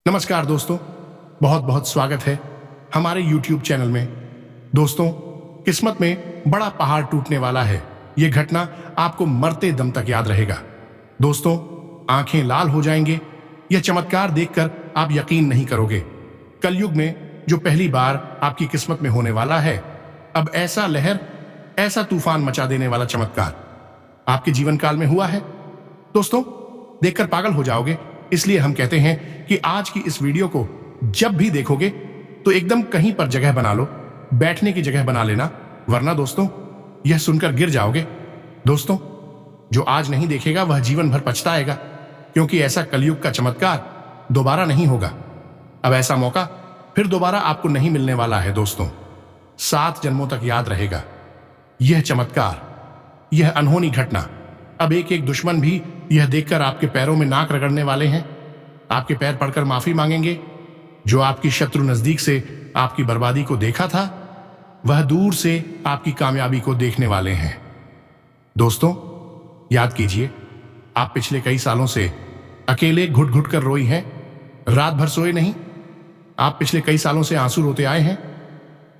नमस्कार दोस्तों, बहुत बहुत स्वागत है हमारे YouTube चैनल में। दोस्तों, किस्मत में बड़ा पहाड़ टूटने वाला है। यह घटना आपको मरते दम तक याद रहेगा। दोस्तों, आंखें लाल हो जाएंगे। यह चमत्कार देखकर आप यकीन नहीं करोगे। कलयुग में जो पहली बार आपकी किस्मत में होने वाला है, अब ऐसा लहर, ऐसा तूफान मचा देने वाला चमत्कार आपके जीवन काल में हुआ है। दोस्तों, देखकर पागल हो जाओगे। इसलिए हम कहते हैं कि आज की इस वीडियो को जब भी देखोगे तो एकदम कहीं पर जगह बना लो, बैठने की जगह बना लेना, वरना दोस्तों यह सुनकर गिर जाओगे। दोस्तों, जो आज नहीं देखेगा वह जीवन भर पछताएगा, क्योंकि ऐसा कलयुग का चमत्कार दोबारा नहीं होगा। अब ऐसा मौका फिर दोबारा आपको नहीं मिलने वाला है। दोस्तों, 7 जन्मों तक याद रहेगा यह चमत्कार, यह अनहोनी घटना। अब एक एक दुश्मन भी यह देखकर आपके पैरों में नाक रगड़ने वाले हैं, आपके पैर पड़कर माफी मांगेंगे। जो आपकी शत्रु नजदीक से आपकी बर्बादी को देखा था, वह दूर से आपकी कामयाबी को देखने वाले हैं। दोस्तों, याद कीजिए, आप पिछले कई सालों से अकेले घुट घुट कर रोई हैं, रात भर सोए नहीं। आप पिछले कई सालों से आंसू रोते आए हैं।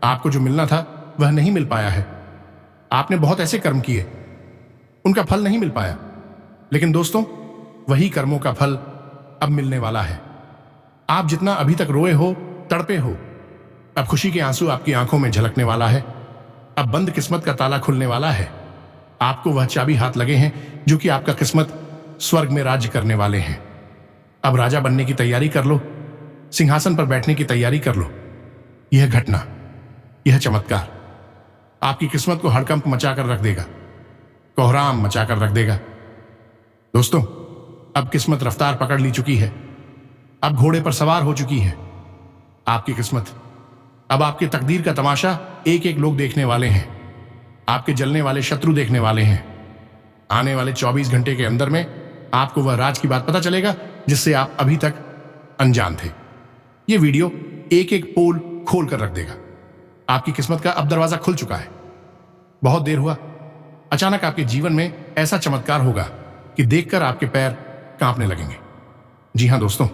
आपको जो मिलना था वह नहीं मिल पाया है। आपने बहुत ऐसे कर्म किए, उनका फल नहीं मिल पाया। लेकिन दोस्तों, वही कर्मों का फल अब मिलने वाला है। आप जितना अभी तक रोए हो, तड़पे हो, अब खुशी के आंसू आपकी आंखों में झलकने वाला है। अब बंद किस्मत का ताला खुलने वाला है। आपको वह चाबी हाथ लगे हैं जो कि आपका किस्मत स्वर्ग में राज्य करने वाले हैं। अब राजा बनने की तैयारी कर लो, सिंहासन पर बैठने की तैयारी कर लो। यह घटना, यह चमत्कार आपकी किस्मत को हड़कंप मचाकर रख देगा, कोहराम मचाकर रख देगा। दोस्तों, अब किस्मत रफ्तार पकड़ ली चुकी है। अब घोड़े पर सवार हो चुकी है आपकी किस्मत। अब आपके तकदीर का तमाशा एक एक लोग देखने वाले हैं। आपके जलने वाले शत्रु देखने वाले हैं। आने वाले 24 घंटे के अंदर में आपको वह राज की बात पता चलेगा जिससे आप अभी तक अनजान थे। यह वीडियो एक एक पोल खोल कर रख देगा। आपकी किस्मत का अब दरवाजा खुल चुका है। बहुत देर हुआ, अचानक आपके जीवन में ऐसा चमत्कार होगा कि देखकर आपके पैर कांपने लगेंगे। जी हां दोस्तों,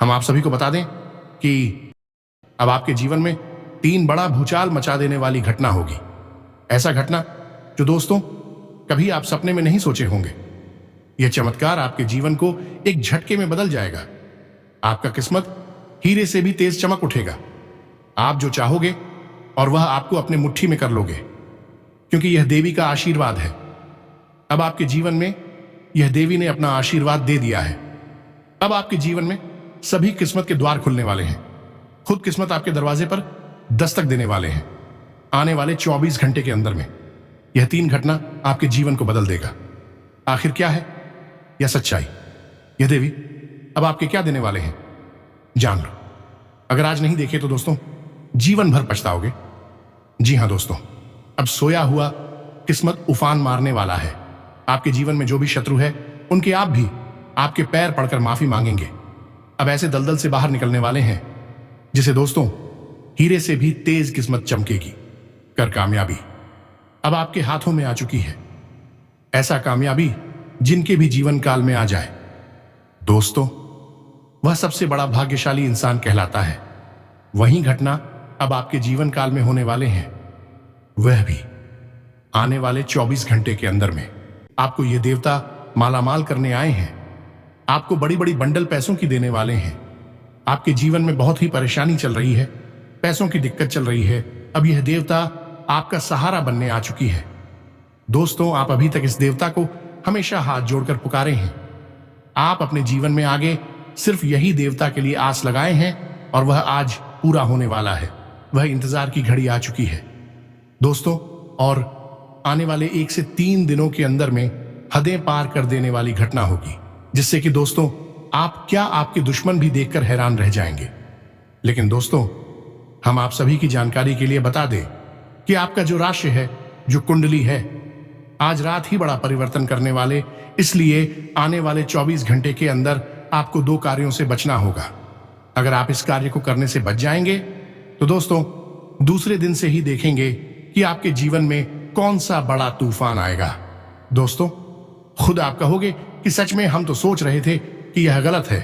हम आप सभी को बता दें कि अब आपके जीवन में 3 बड़ा भूचाल मचा देने वाली घटना होगी। ऐसा घटना जो दोस्तों कभी आप सपने में नहीं सोचे होंगे। यह चमत्कार आपके जीवन को एक झटके में बदल जाएगा। आपका किस्मत हीरे से भी तेज चमक उठेगा। आप जो चाहोगे और वह आपको अपने मुट्ठी में कर लोगे, क्योंकि यह देवी का आशीर्वाद है। अब आपके जीवन में यह देवी ने अपना आशीर्वाद दे दिया है। अब आपके जीवन में सभी किस्मत के द्वार खुलने वाले हैं। खुद किस्मत आपके दरवाजे पर दस्तक देने वाले हैं। आने वाले 24 घंटे के अंदर में यह 3 घटना आपके जीवन को बदल देगा। आखिर क्या है यह सच्चाई? यह देवी अब आपके क्या देने वाले हैं, जान लो। अगर आज नहीं देखे तो दोस्तों जीवन भर पछताओगे। जी हां दोस्तों, अब सोया हुआ किस्मत उफान मारने वाला है। आपके जीवन में जो भी शत्रु है, उनके आप भी आपके पैर पड़कर माफी मांगेंगे। अब ऐसे दलदल से बाहर निकलने वाले हैं जिसे दोस्तों हीरे से भी तेज किस्मत चमकेगी कर कामयाबी अब आपके हाथों में आ चुकी है। ऐसा कामयाबी जिनके भी जीवन काल में आ जाए, दोस्तों वह सबसे बड़ा भाग्यशाली इंसान कहलाता है। वही घटना अब आपके जीवन काल में होने वाले हैं, वह भी आने वाले 24 घंटे के अंदर में। आपको ये देवता मालामाल करने आए हैं। आपको बड़ी बड़ी बंडल पैसों की देने वाले हैं। आपके जीवन में बहुत ही परेशानी चल रही है, पैसों की दिक्कत चल रही है। अब यह देवता आपका सहारा बनने आ चुकी है। दोस्तों, आप अभी तक इस देवता को हमेशा हाथ जोड़कर पुकारे हैं। आप अपने जीवन में आगे सिर्फ यही देवता के लिए आस लगाए हैं और वह आज पूरा होने वाला है। वह इंतजार की घड़ी आ चुकी है दोस्तों, और आने वाले 1 से 3 दिनों के अंदर में हदें पार कर देने वाली घटना होगी, जिससे कि दोस्तों आप क्या, आपके दुश्मन भी देखकर हैरान रह जाएंगे। लेकिन दोस्तों, हम आप सभी की जानकारी के लिए बता दें कि आपका जो राशि है, जो कुंडली है, आज रात ही बड़ा परिवर्तन करने वाले। इसलिए आने वाले 24 घंटे के अंदर आपको 2 कार्यों से बचना होगा। अगर आप इस कार्य को करने से बच जाएंगे तो दोस्तों दूसरे दिन से ही देखेंगे कि आपके जीवन में कौन सा बड़ा तूफान आएगा। दोस्तों, खुद आप कहोगे कि सच में हम तो सोच रहे थे कि यह गलत है,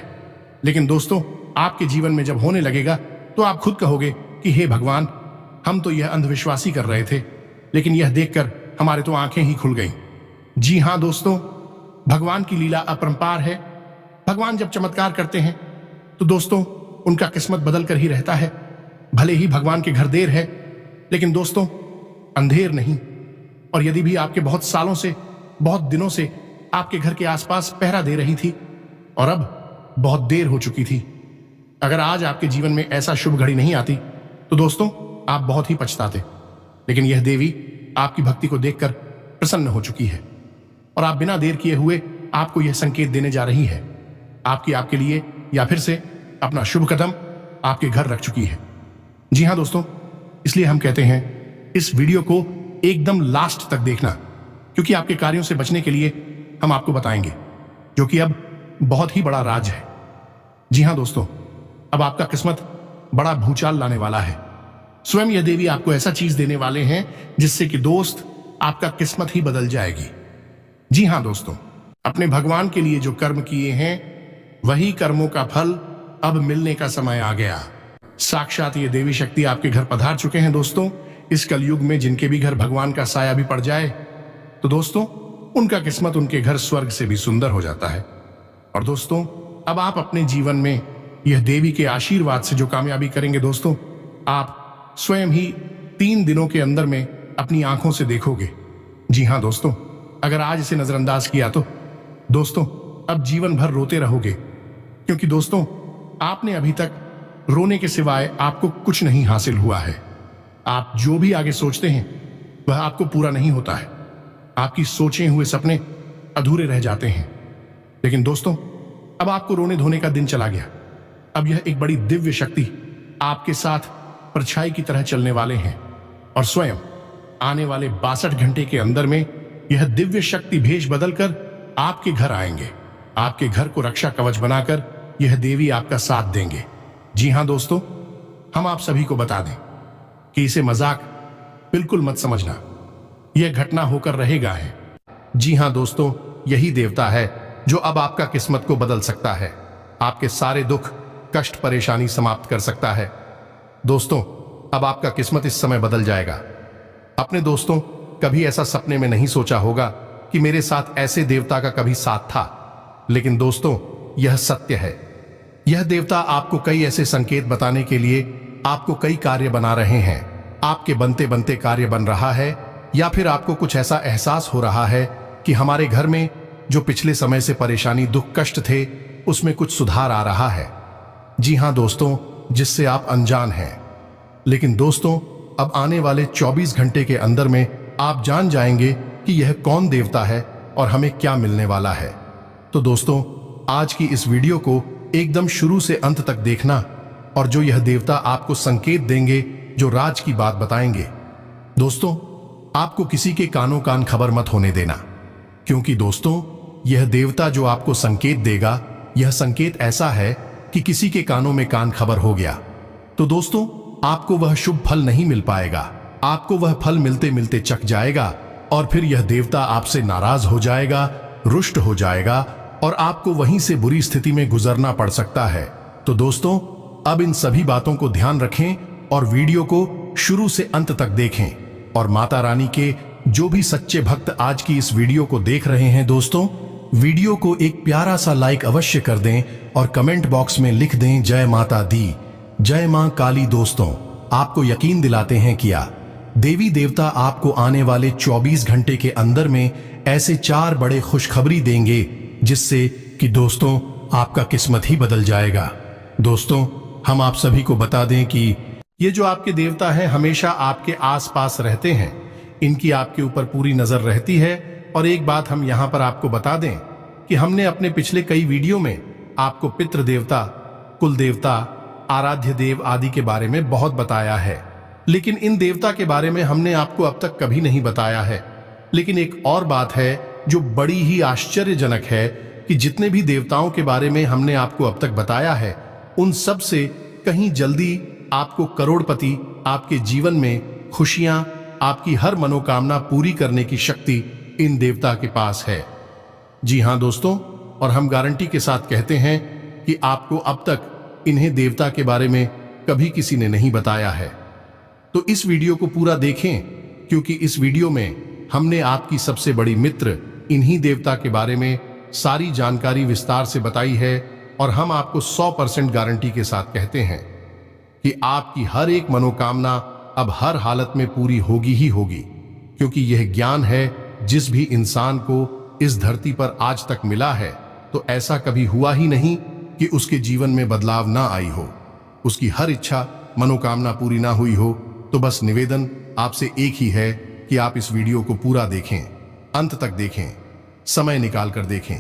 लेकिन दोस्तों, आपके जीवन में जब होने लगेगा तो आप खुद कहोगे कि हे भगवान, हम तो यह अंधविश्वासी कर रहे थे, लेकिन यह देखकर हमारे तो आंखें ही खुल गईं। जी हां दोस्तों, भगवान की लीला अपरंपार है। भगवान जब चमत्कार करते हैं तो दोस्तों, उनका किस्मत बदल कर ही रहता है। भले ही भगवान के घर देर है, लेकिन दोस्तों अंधेर नहीं। और यदि भी आपके बहुत सालों से, बहुत दिनों से आपके घर के आसपास पहरा दे रही थी और अब बहुत देर हो चुकी थी, अगर आज आपके जीवन में ऐसा शुभ घड़ी नहीं आती तो दोस्तों आप बहुत ही पछताते। लेकिन यह देवी आपकी भक्ति को देखकर प्रसन्न हो चुकी है और आप बिना देर किए हुए आपको यह संकेत देने जा रही है। आपके लिए या फिर से अपना शुभ कदम आपके घर रख चुकी है। जी हां दोस्तों, इसलिए हम कहते हैं इस वीडियो को एकदम लास्ट तक देखना, क्योंकि आपके कार्यों से बचने के लिए हम आपको बताएंगे, जो कि अब बहुत ही बड़ा राज है। जी हां दोस्तों, अब आपका किस्मत बड़ा भूचाल लाने वाला है। स्वयं यह देवी आपको ऐसा चीज देने वाले हैं जिससे कि दोस्त आपका किस्मत ही बदल जाएगी। जी हां दोस्तों, अपने भगवान के लिए जो कर्म किए हैं वही कर्मों का फल अब मिलने का समय आ गया। साक्षात ये देवी शक्ति आपके घर पधार चुके हैं। दोस्तों, इस कलयुग में जिनके भी घर भगवान का साया भी पड़ जाए तो दोस्तों उनका किस्मत उनके घर स्वर्ग से भी सुंदर हो जाता है। और दोस्तों, अब आप अपने जीवन में यह देवी के आशीर्वाद से जो कामयाबी करेंगे दोस्तों, आप स्वयं ही 3 दिनों के अंदर में अपनी आंखों से देखोगे। जी हां दोस्तों, अगर आज इसे नजरअंदाज किया तो दोस्तों अब जीवन भर रोते रहोगे, क्योंकि दोस्तों आपने अभी तक रोने के सिवाय आपको कुछ नहीं हासिल हुआ है। आप जो भी आगे सोचते हैं वह आपको पूरा नहीं होता है। आपकी सोचे हुए सपने अधूरे रह जाते हैं। लेकिन दोस्तों, अब आपको रोने धोने का दिन चला गया। अब यह एक बड़ी दिव्य शक्ति आपके साथ परछाई की तरह चलने वाले हैं और स्वयं आने वाले 62 घंटे के अंदर में यह दिव्य शक्ति भेष बदलकर आपके घर आएंगे। आपके घर को रक्षा कवच बनाकर यह देवी आपका साथ देंगे। जी हां दोस्तों, हम आप सभी को बता दें कि इसे मजाक बिल्कुल मत समझना, यह घटना होकर रहेगा है। जी हां दोस्तों, यही देवता है जो अब आपका किस्मत को बदल सकता है, आपके सारे दुख, कष्ट, परेशानी समाप्त कर सकता है। दोस्तों, अब आपका किस्मत इस समय बदल जाएगा। अपने दोस्तों, कभी ऐसा सपने में नहीं सोचा होगा कि मेरे साथ ऐसे देवता का कभी साथ था, लेकिन दोस्तों यह सत्य है। यह देवता आपको कई ऐसे संकेत बताने के लिए आपको कई कार्य बना रहे हैं। आपके बनते बनते कार्य बन रहा है, या फिर आपको कुछ ऐसा एहसास हो रहा है कि हमारे घर में जो पिछले समय से परेशानी, दुख, कष्ट थे उसमें कुछ सुधार आ रहा है। जी हां दोस्तों, जिससे आप अनजान हैं। लेकिन दोस्तों, अब आने वाले 24 घंटे के अंदर में आप जान जाएंगे कि यह कौन देवता है और हमें क्या मिलने वाला है। तो दोस्तों, आज की इस वीडियो को एकदम शुरू से अंत तक देखना, और जो यह देवता आपको संकेत देंगे, जो राज की बात बताएंगे, दोस्तों आपको किसी के कानों कान खबर मत होने देना, क्योंकि दोस्तों यह देवता जो आपको संकेत देगा, यह संकेत ऐसा है कि किसी के कानों में कान खबर हो गया तो दोस्तों आपको वह शुभ फल नहीं मिल पाएगा। आपको वह फल मिलते मिलते चक जाएगा और फिर यह देवता आपसे नाराज हो जाएगा, रुष्ट हो जाएगा और आपको वहीं से बुरी स्थिति में गुजरना पड़ सकता है। तो दोस्तों, अब इन सभी बातों को ध्यान रखें और वीडियो को शुरू से अंत तक देखें। और माता रानी के जो भी सच्चे भक्त आज की इस वीडियो को देख रहे हैं दोस्तों, वीडियो को एक प्यारा सा लाइक अवश्य कर दें और कमेंट बॉक्स में लिख दें जय माता दी, जय मां काली। दोस्तों, आपको यकीन दिलाते हैं क्या देवी देवता आपको आने वाले 24 घंटे के अंदर में ऐसे 4 बड़े खुशखबरी देंगे, जिससे कि दोस्तों आपका किस्मत ही बदल जाएगा। दोस्तों, हम आप सभी को बता दें कि ये जो आपके देवता हैं हमेशा आपके आसपास रहते हैं, इनकी आपके ऊपर पूरी नजर रहती है। और एक बात हम यहां पर आपको बता दें कि हमने अपने पिछले कई वीडियो में आपको पितृ देवता, कुल देवता, आराध्य देव आदि के बारे में बहुत बताया है, लेकिन इन देवता के बारे में हमने आपको अब तक कभी नहीं बताया है। लेकिन एक और बात है जो बड़ी ही आश्चर्यजनक है कि जितने भी देवताओं के बारे में हमने आपको अब तक बताया है, उन सब से कहीं जल्दी आपको करोड़पति, आपके जीवन में खुशियां, आपकी हर मनोकामना पूरी करने की शक्ति इन देवता के पास है। जी हां दोस्तों, और हम गारंटी के साथ कहते हैं कि आपको अब तक इन्हें देवता के बारे में कभी किसी ने नहीं बताया है। तो इस वीडियो को पूरा देखें, क्योंकि इस वीडियो में हमने आपकी सबसे बड़ी मित्र इन्हीं देवता के बारे में सारी जानकारी विस्तार से बताई है। और हम आपको 100% गारंटी के साथ कहते हैं कि आपकी हर एक मनोकामना अब हर हालत में पूरी होगी ही होगी, क्योंकि यह ज्ञान है जिस भी इंसान को इस धरती पर आज तक मिला है, तो ऐसा कभी हुआ ही नहीं कि उसके जीवन में बदलाव ना आई हो, उसकी हर इच्छा मनोकामना पूरी ना हुई हो। तो बस निवेदन आपसे एक ही है कि आप इस वीडियो को पूरा देखें, अंत तक देखें, समय निकाल कर देखें,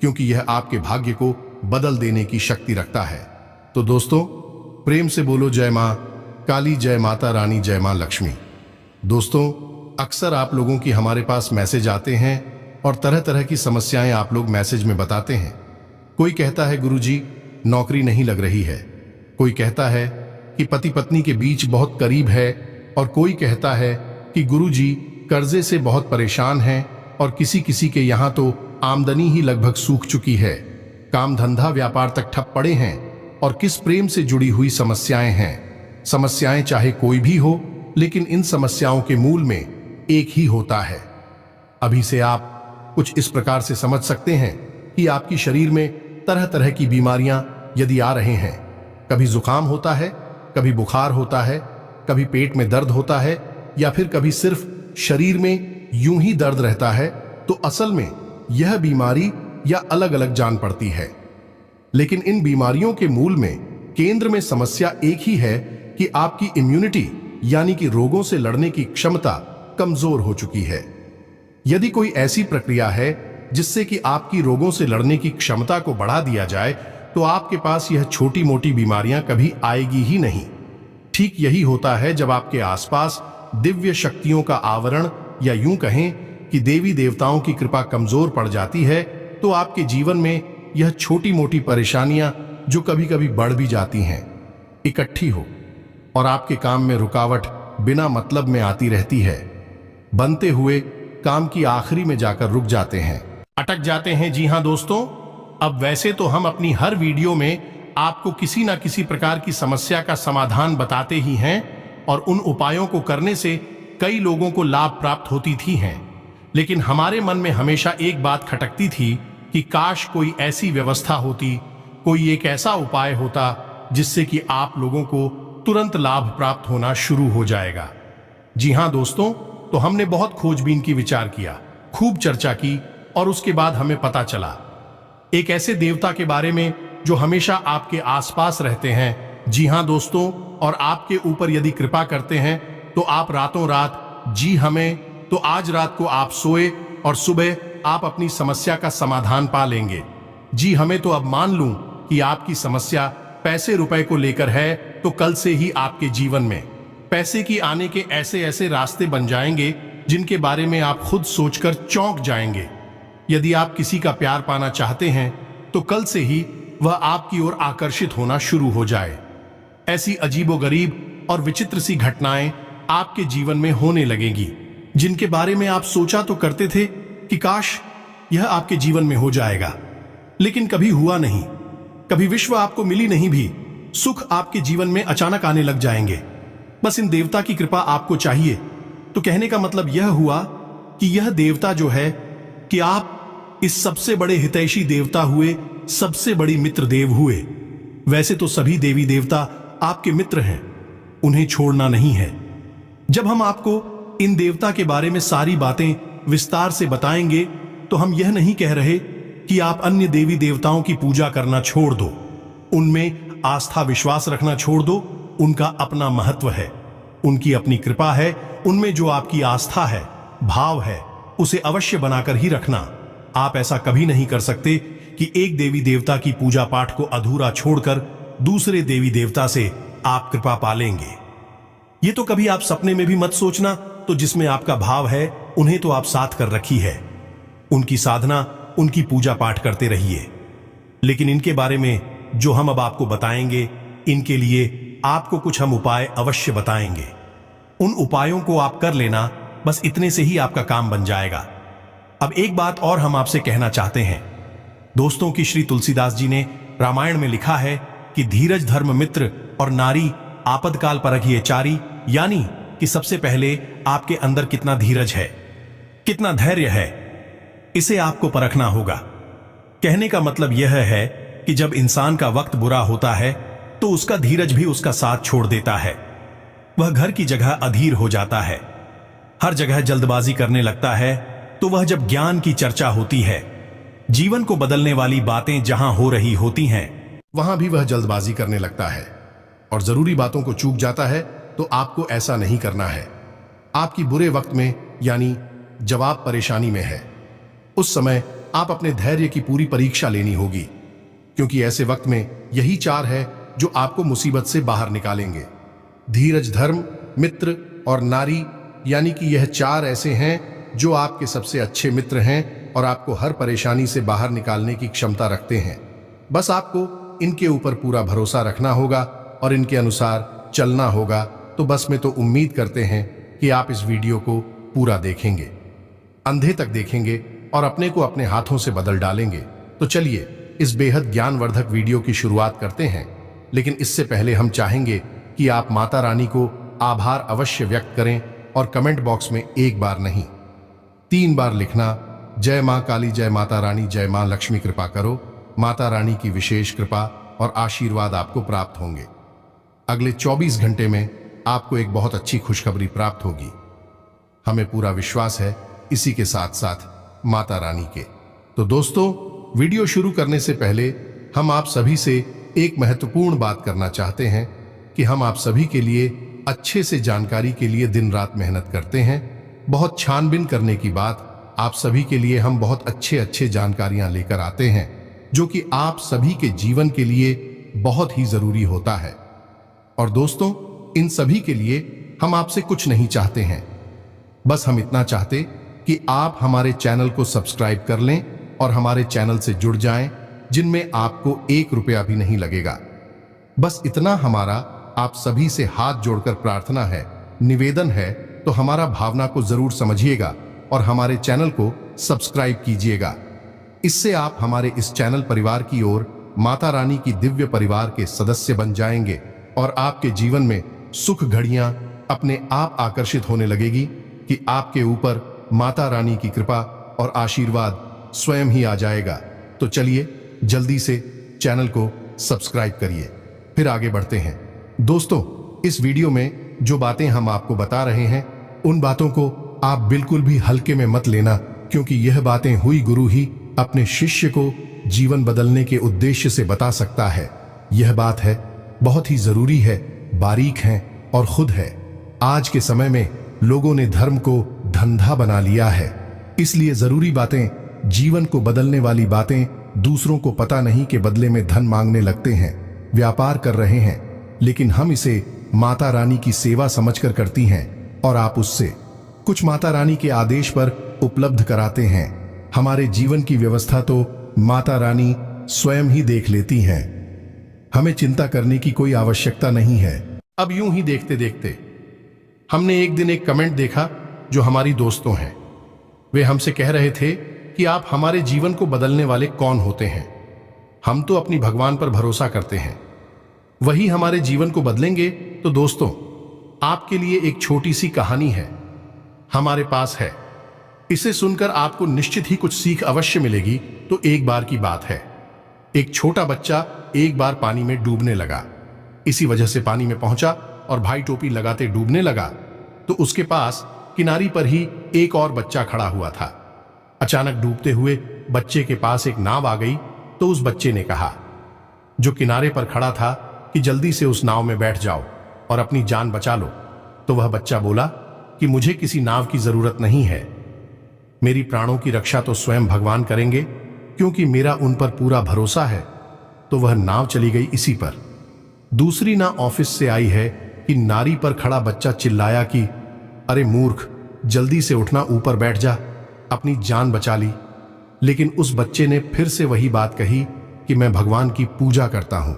क्योंकि यह आपके भाग्य को बदल देने की शक्ति रखता है। तो दोस्तों, प्रेम से बोलो जय मां काली, जय माता रानी, जय मां लक्ष्मी। दोस्तों, अक्सर आप लोगों की हमारे पास मैसेज आते हैं और तरह तरह की समस्याएं आप लोग मैसेज में बताते हैं। कोई कहता है गुरुजी नौकरी नहीं लग रही है, कोई कहता है कि पति पत्नी के बीच बहुत करीब है, और कोई कहता है कि गुरुजी कर्जे से बहुत परेशान हैं, और किसी किसी के यहाँ तो आमदनी ही लगभग सूख चुकी है, काम धंधा व्यापार तक ठप पड़े हैं, और किस प्रेम से जुड़ी हुई समस्याएं हैं। समस्याएं चाहे कोई भी हो, लेकिन इन समस्याओं के मूल में एक ही होता है। अभी से आप कुछ इस प्रकार से समझ सकते हैं कि आपकी शरीर में तरह तरह की बीमारियां यदि आ रहे हैं, कभी जुकाम होता है, कभी बुखार होता है, कभी पेट में दर्द होता है, या फिर कभी सिर्फ शरीर में यूं ही दर्द रहता है, तो असल में यह बीमारी या अलग अलग जान पड़ती है। लेकिन इन बीमारियों के मूल में केंद्र में समस्या एक ही है कि आपकी इम्यूनिटी यानी कि रोगों से लड़ने की क्षमता कमजोर हो चुकी है। यदि कोई ऐसी प्रक्रिया है जिससे कि आपकी रोगों से लड़ने की क्षमता को बढ़ा दिया जाए, तो आपके पास यह छोटी मोटी बीमारियां कभी आएगी ही नहीं। ठीक यही होता है जब आपके आसपास दिव्य शक्तियों का आवरण, या यूं कहें कि देवी देवताओं की कृपा कमजोर पड़ जाती है, तो आपके जीवन में यह छोटी मोटी परेशानियां जो कभी कभी बढ़ भी जाती हैं, इकट्ठी हो और आपके काम में रुकावट बिना मतलब में आती रहती है। बनते हुए काम की आखिरी में जाकर रुक जाते हैं, अटक जाते हैं। जी हां दोस्तों, अब वैसे तो हम अपनी हर वीडियो में आपको किसी ना किसी प्रकार की समस्या का समाधान बताते ही हैं, और उन उपायों को करने से कई लोगों को लाभ प्राप्त होती थी हैं। लेकिन हमारे मन में हमेशा एक बात खटकती थी कि काश कोई ऐसी व्यवस्था होती, कोई एक ऐसा उपाय होता जिससे कि आप लोगों को तुरंत लाभ प्राप्त होना शुरू हो जाएगा। जी हां दोस्तों, तो हमने बहुत खोजबीन की विचार किया, खूब चर्चा की, और उसके बाद हमें पता चला एक ऐसे देवता के बारे में जो हमेशा आपके आसपास रहते हैं। जी हां दोस्तों, और आपके ऊपर यदि कृपा करते हैं तो आप रातों रात, जी हमें तो आज रात को आप सोए और सुबह आप अपनी समस्या का समाधान पा लेंगे। जी हमें तो अब मान लूं कि आपकी समस्या पैसे रुपए को लेकर है, तो कल से ही आपके जीवन में पैसे की आने के ऐसे ऐसे रास्ते बन जाएंगे जिनके बारे में आप खुद सोचकर चौंक जाएंगे। यदि आप किसी का प्यार पाना चाहते हैं तो कल से ही वह आपकी ओर आकर्षित होना शुरू हो जाए। ऐसी अजीबोगरीब और विचित्र सी घटनाएं आपके जीवन में होने लगेंगी जिनके बारे में आप सोचा तो करते थे कि काश यह आपके जीवन में हो जाएगा, लेकिन कभी हुआ नहीं। कभी विश्व आपको मिली नहीं भी, सुख आपके जीवन में अचानक आने लग जाएंगे। बस इन देवता की कृपा आपको चाहिए। तो कहने का मतलब यह हुआ कि यह देवता जो है कि आप इस सबसे बड़े हितैषी देवता हुए, सबसे बड़ी मित्र देव हुए। वैसे तो सभी देवी देवता आपके मित्र हैं, उन्हें छोड़ना नहीं है। जब हम आपको इन देवता के बारे में सारी बातें विस्तार से बताएंगे, तो हम यह नहीं कह रहे कि आप अन्य देवी देवताओं की पूजा करना छोड़ दो, उनमें आस्था विश्वास रखना छोड़ दो। उनका अपना महत्व है, उनकी अपनी कृपा है। उनमें जो आपकी आस्था है, भाव है, उसे अवश्य बनाकर ही रखना। आप ऐसा कभी नहीं कर सकते कि एक देवी देवता की पूजा पाठ को अधूरा छोड़कर दूसरे देवी देवता से आप कृपा पालेंगे। ये तो कभी आप सपने में भी मत सोचना। तो जिसमें आपका भाव है, उन्हें तो आप साथ कर रखी है। उनकी साधना, उनकी पूजा पाठ करते रहिए। लेकिन इनके बारे में जो हम अब आपको बताएंगे, इनके लिए आपको कुछ हम उपाय अवश्य बताएंगे। उन उपायों को आप कर लेना, बस इतने से ही आपका काम बन जाएगा। अब एक बात और हम आपसे कहना चाहते हैं दोस्तों कि श्री तुलसीदास जी ने रामायण में लिखा है कि धीरज धर्म मित्र और नारी आपदकाल परख ये चारी, यानी कि सबसे पहले आपके अंदर कितना धीरज है, कितना धैर्य है, इसे आपको परखना होगा। कहने का मतलब यह है कि जब इंसान का वक्त बुरा होता है तो उसका धीरज भी उसका साथ छोड़ देता है। वह घर की जगह अधीर हो जाता है, हर जगह जल्दबाजी करने लगता है। तो वह जब ज्ञान की चर्चा होती है, जीवन को बदलने वाली बातें जहां हो रही होती हैं, वहां भी वह जल्दबाजी करने लगता है और जरूरी बातों को चूक जाता है। तो आपको ऐसा नहीं करना है। आपकी बुरे वक्त में, यानी जब आप परेशानी में है, उस समय आप अपने धैर्य की पूरी परीक्षा लेनी होगी, क्योंकि ऐसे वक्त में यही चार है जो आपको मुसीबत से बाहर निकालेंगे। धीरज धर्म मित्र और नारी, यानी कि यह चार ऐसे हैं जो आपके सबसे अच्छे मित्र हैं और आपको हर परेशानी से बाहर निकालने की क्षमता रखते हैं। बस आपको इनके ऊपर पूरा भरोसा रखना होगा और इनके अनुसार चलना होगा। तो बस मैं तो उम्मीद करते हैं कि आप इस वीडियो को पूरा देखेंगे, अंधे तक देखेंगे और अपने को अपने हाथों से बदल डालेंगे। तो चलिए इस बेहद ज्ञानवर्धक वीडियो की शुरुआत करते हैं। लेकिन इससे पहले हम चाहेंगे कि आप माता रानी को आभार अवश्य व्यक्त करें और कमेंट बॉक्स में एक बार नहीं 3 बार लिखना, जय मां काली, जय माता रानी, जय मां लक्ष्मी, कृपा करो। माता रानी की विशेष कृपा और आशीर्वाद आपको प्राप्त होंगे। अगले 24 घंटे में आपको एक बहुत अच्छी खुशखबरी प्राप्त होगी, हमें पूरा विश्वास है इसी के साथ साथ माता रानी के। तो दोस्तों, वीडियो शुरू करने से पहले हम आप सभी से एक महत्वपूर्ण बात करना चाहते हैं कि हम आप सभी के लिए अच्छे से जानकारी के लिए दिन रात मेहनत करते हैं। बहुत छानबीन करने की बात, आप सभी के लिए हम बहुत अच्छे जानकारियां लेकर आते हैं जो कि आप सभी के जीवन के लिए बहुत ही जरूरी होता है। और दोस्तों, इन सभी के लिए हम आपसे कुछ नहीं चाहते हैं, बस हम इतना चाहते कि आप हमारे चैनल को सब्सक्राइब कर लें और हमारे चैनल से जुड़ जाएं, जिनमें आपको 1 रुपया भी नहीं लगेगा। बस इतना हमारा आप सभी से हाथ जोड़कर प्रार्थना है, निवेदन है। तो हमारा भावना को जरूर समझिएगा और हमारे चैनल को सब्सक्राइब कीजिएगा। इससे आप हमारे इस चैनल परिवार की ओर माता रानी की दिव्य परिवार के सदस्य बन जाएंगे और आपके जीवन में सुख घड़ियां अपने आप आकर्षित होने लगेगी कि आपके ऊपर माता रानी की कृपा और आशीर्वाद स्वयं ही आ जाएगा। तो चलिए जल्दी से चैनल को सब्सक्राइब करिए, फिर आगे बढ़ते हैं। दोस्तों, इस वीडियो में जो बातें हम आपको बता रहे हैं, उन बातों को आप बिल्कुल भी हल्के में मत लेना, क्योंकि यह बातें हुई गुरु ही अपने शिष्य को जीवन बदलने के उद्देश्य से बता सकता है। यह बात है बहुत ही जरूरी है, बारीक है और खुद है। आज के समय में लोगों ने धर्म को धंधा बना लिया है, इसलिए जरूरी बातें, जीवन को बदलने वाली बातें दूसरों को पता नहीं के बदले में धन मांगने लगते हैं, व्यापार कर रहे हैं। लेकिन हम इसे माता रानी की सेवा समझकर करती हैं और आप उससे कुछ माता रानी के आदेश पर उपलब्ध कराते हैं। हमारे जीवन की व्यवस्था तो माता रानी स्वयं ही देख लेती हैं, हमें चिंता करने की कोई आवश्यकता नहीं है। अब यूं ही देखते देखते हमने एक दिन एक कमेंट देखा जो हमारी दोस्तों हैं। वे हमसे कह रहे थे कि आप हमारे जीवन को बदलने वाले कौन होते हैं। हम तो अपनी भगवान पर भरोसा करते हैं, वही हमारे जीवन को बदलेंगे। तो दोस्तों, आपके लिए एक छोटी सी कहानी है, हमारे पास है। इसे सुनकर आपको निश्चित ही कुछ सीख अवश्य मिलेगी। तो एक बार की बात है, एक छोटा बच्चा एक बार पानी में डूबने लगा। इसी वजह से पानी में पहुंचा और भाई टोपी लगाते डूबने लगा। तो उसके पास किनारी पर ही एक और बच्चा खड़ा हुआ था। अचानक डूबते हुए बच्चे के पास एक नाव आ गई। तो उस बच्चे ने कहा, जो किनारे पर खड़ा था, कि जल्दी से उस नाव में बैठ जाओ और अपनी जान बचा लो। तो वह बच्चा बोला कि मुझे किसी नाव की जरूरत नहीं है, मेरी प्राणों की रक्षा तो स्वयं भगवान करेंगे, क्योंकि मेरा उन पर पूरा भरोसा है। तो वह नाव चली गई इसी पर। दूसरी ना ऑफिस से आई है कि नारी पर खड़ा बच्चा चिल्लाया कि अरे मूर्ख, जल्दी से उठना, ऊपर बैठ जा, अपनी जान बचा ली। लेकिन उस बच्चे ने फिर से वही बात कही कि मैं भगवान की पूजा करता हूं,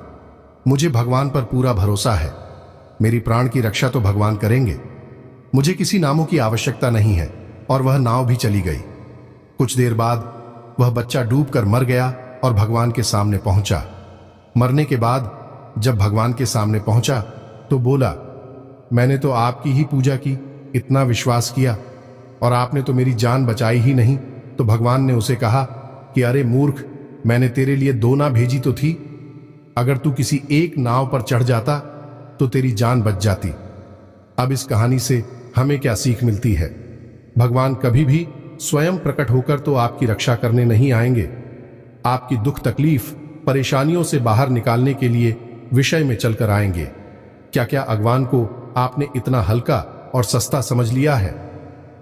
मुझे भगवान पर पूरा भरोसा है, मेरी प्राण की रक्षा तो भगवान करेंगे, मुझे किसी नामों की आवश्यकता नहीं है। और वह नाव भी चली गई। कुछ देर बाद वह बच्चा डूबकर मर गया और भगवान के सामने पहुंचा। मरने के बाद जब भगवान के सामने पहुंचा तो बोला, मैंने तो आपकी ही पूजा की, इतना विश्वास किया, और आपने तो मेरी जान बचाई ही नहीं। तो भगवान ने उसे कहा कि अरे मूर्ख, मैंने तेरे लिए 2 नाव भेजी तो थी। अगर तू किसी एक नाव पर चढ़ जाता तो तेरी जान बच जाती। अब इस कहानी से हमें क्या सीख मिलती है? भगवान कभी भी स्वयं प्रकट होकर तो आपकी रक्षा करने नहीं आएंगे। आपकी दुख तकलीफ परेशानियों से बाहर निकालने के लिए विषय में चलकर आएंगे। क्या क्या भगवान को आपने इतना हल्का और सस्ता समझ लिया है?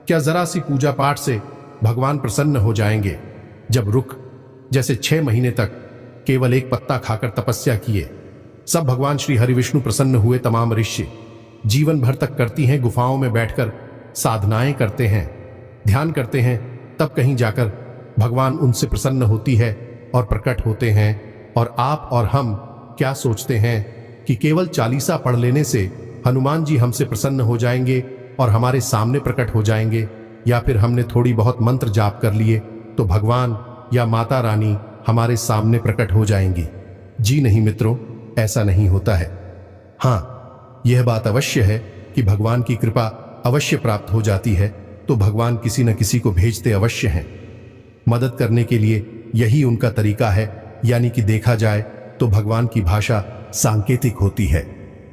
क्या जरा सी पूजा पाठ से भगवान प्रसन्न हो जाएंगे? जब रुख जैसे 6 महीने तक केवल एक पत्ता खाकर तपस्या किए, सब भगवान श्री हरि विष्णु प्रसन्न हुए। तमाम ऋषि जीवन भर तक करती हैं, गुफाओं में बैठकर साधनाएं करते हैं, ध्यान करते हैं, तब कहीं जाकर भगवान उनसे प्रसन्न होती है और प्रकट होते हैं। और आप और हम क्या सोचते हैं कि केवल चालीसा पढ़ लेने से हनुमान जी हमसे प्रसन्न हो जाएंगे और हमारे सामने प्रकट हो जाएंगे, या फिर हमने थोड़ी बहुत मंत्र जाप कर लिए तो भगवान या माता रानी हमारे सामने प्रकट हो जाएंगी? जी नहीं मित्रों, ऐसा नहीं होता है। हाँ, यह बात अवश्य है कि भगवान की कृपा अवश्य प्राप्त हो जाती है तो भगवान किसी न किसी को भेजते अवश्य हैं मदद करने के लिए। यही उनका तरीका है। यानी कि देखा जाए तो भगवान की भाषा सांकेतिक होती है।